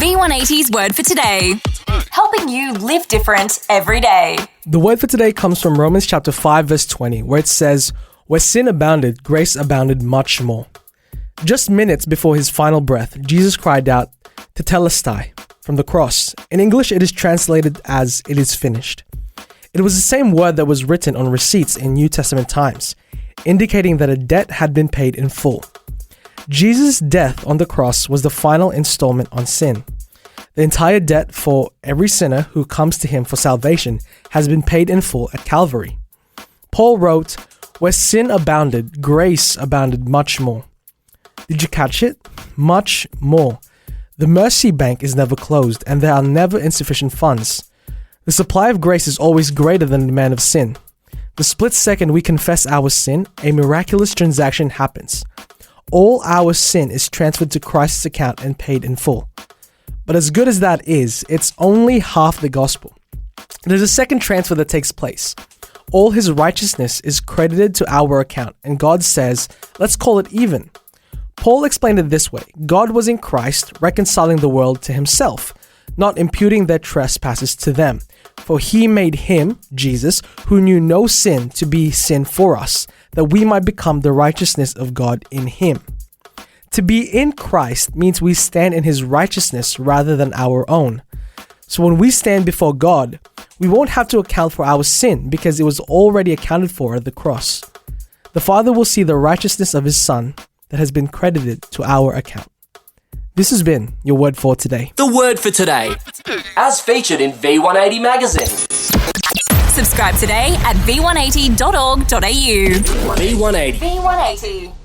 V180's Word for Today, helping you live different every day. The word for today comes from Romans chapter 5 verse 20, where it says, "Where sin abounded, grace abounded much more." Just minutes before his final breath, Jesus cried out, "Tetelestai," from the cross. In English, it is translated as "it is finished." It was the same word that was written on receipts in New Testament times, indicating that a debt had been paid in full. Jesus' death on the cross was the final installment on sin. The entire debt for every sinner who comes to him for salvation has been paid in full at Calvary. Paul wrote, "Where sin abounded, grace abounded much more." Did you catch it? Much more. The mercy bank is never closed, and there are never insufficient funds. The supply of grace is always greater than the demand of sin. The split second we confess our sin, a miraculous transaction happens. All our sin is transferred to Christ's account and paid in full. But as good as that is, it's only half the gospel. There's a second transfer that takes place. All his righteousness is credited to our account, and God says, let's call it even. Paul explained it this way: God was in Christ reconciling the world to himself, not imputing their trespasses to them. For he made him, Jesus, who knew no sin, to be sin for us, that we might become the righteousness of God in him. To be in Christ means we stand in his righteousness rather than our own. So when we stand before God, we won't have to account for our sin because it was already accounted for at the cross. The Father will see the righteousness of his Son that has been credited to our account. This has been your word for today. The word for today, as featured in V180 magazine. Subscribe today at v180.org.au. V180. V180.